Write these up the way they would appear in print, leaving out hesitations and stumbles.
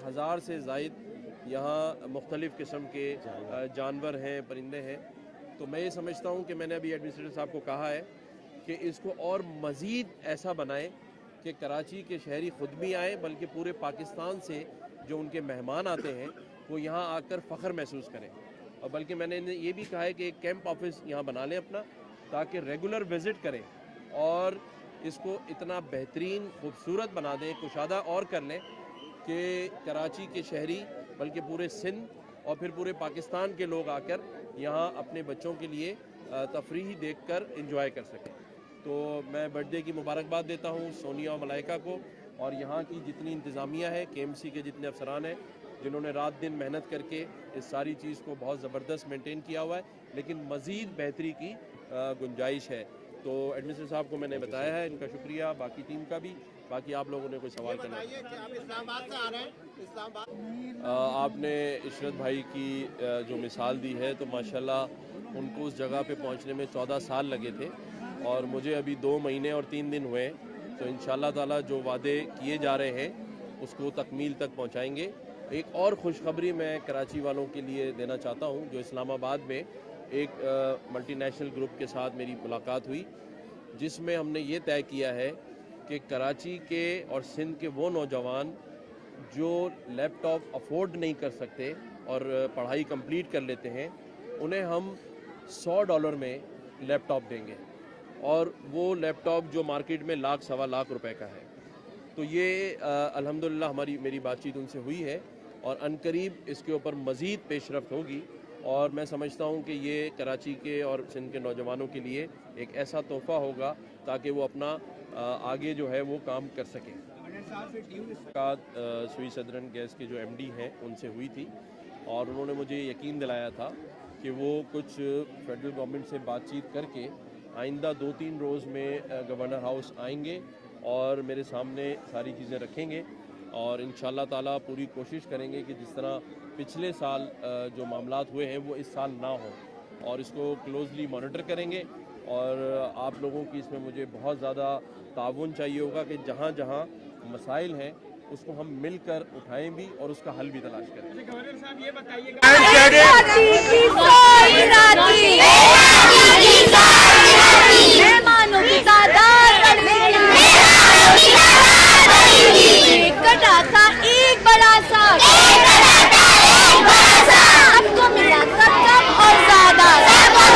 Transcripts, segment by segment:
1000 से ज़ायद यहाँ मुख्तलिफ़ किस्म के जानवर हैं, परिंदे हैं। तो मैं ये समझता हूँ कि मैंने अभी एडमिनिस्ट्रेटर साहब को कहा है कि इसको और मज़ीद ऐसा बनाएं कि कराची के शहरी ख़ुद भी आए, बल्कि पूरे पाकिस्तान से जो उनके मेहमान आते हैं वो यहाँ आकर फ़ख्र महसूस करें। और बल्कि मैंने ये भी कहा है कि एक कैंप ऑफिस यहाँ बना लें अपना, ताकि रेगुलर विज़िट करें और इसको इतना बेहतरीन खूबसूरत बना दें, कुशादा और कर लें कि कराची के शहरी बल्कि पूरे सिंध और फिर पूरे पाकिस्तान के लोग आकर यहाँ अपने बच्चों के लिए तफरीह देखकर एंजॉय कर सकें। तो मैं बर्थडे की मुबारकबाद देता हूँ सोनिया और मलाइका को, और यहाँ की जितनी इंतज़ामिया है, KMC के जितने अफसरान हैं जिन्होंने रात दिन मेहनत करके इस सारी चीज़ को बहुत ज़बरदस्त मेंटेन किया हुआ है, लेकिन मज़ीद बेहतरी की गुंजाइश है। तो एडमिनिस्ट्रेटर साहब को मैंने बताया है, इनका शुक्रिया, बाकी टीम का भी। बाकी आप लोगों ने कोई सवाल करना है? आपने इशरत भाई की जो मिसाल दी है, तो माशाल्लाह उनको उस जगह पे पहुंचने में 14 साल लगे थे और मुझे अभी 2 महीने और 3 दिन हुए। तो इंशाल्लाह ताला जो वादे किए जा रहे हैं उसको तकमील तक पहुंचाएंगे। एक और खुशखबरी मैं कराची वालों के लिए देना चाहता हूं, जो इस्लामाबाद में एक मल्टीनेशनल ग्रुप के साथ मेरी मुलाकात हुई, जिसमें हमने ये तय किया है कि कराची के और सिंध के वो नौजवान जो लैपटॉप अफोर्ड नहीं कर सकते और पढ़ाई कंप्लीट कर लेते हैं, उन्हें हम $100 में लैपटॉप देंगे, और वो लैपटॉप जो मार्केट में लाख सवा लाख रुपए का है। तो ये अल्हम्दुलिल्लाह मेरी बातचीत उनसे हुई है और अनकरीब इसके ऊपर मज़ीद पेशरफ्त होगी, और मैं समझता हूँ कि ये कराची के और सिंध के नौजवानों के लिए एक ऐसा तोहफ़ा होगा ताकि वो अपना आगे जो है वो काम कर सकें। सुई सदरन गैस के जो MD हैं उनसे हुई थी, और उन्होंने मुझे यकीन दिलाया था कि वो कुछ फेडरल गवर्नमेंट से बातचीत करके आइंदा 2-3 रोज़ में गवर्नर हाउस आएंगे और मेरे सामने सारी चीज़ें रखेंगे, और इंशाल्लाह ताला पूरी कोशिश करेंगे कि जिस तरह पिछले साल जो मामलात हुए हैं वो इस साल ना हो, और इसको क्लोजली मॉनिटर करेंगे। और आप लोगों की इसमें मुझे बहुत ज़्यादा ताउन चाहिए होगा कि जहाँ जहाँ मसाइल हैं उसको हम मिलकर उठाएं भी और उसका हल भी तलाश करें। गवर्नर साहब ये बताइए, एक बड़ा सा सबको मिला कर कम और ज्यादा, कम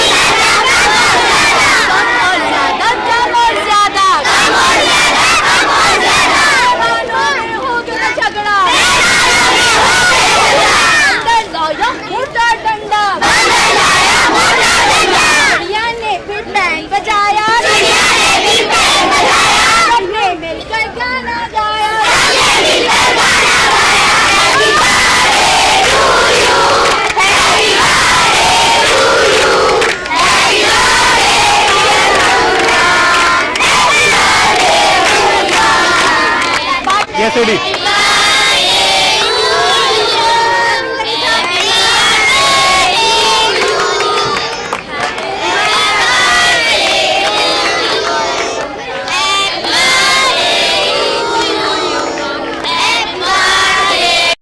और ज्यादा, कम और ज्यादा, हो गया झगड़ा, अंदर लाया मोटा डंडा, चिड़िया ने फिर बैंड बजाया, सबने मिलकर गाना गाया। Yes, Eddie.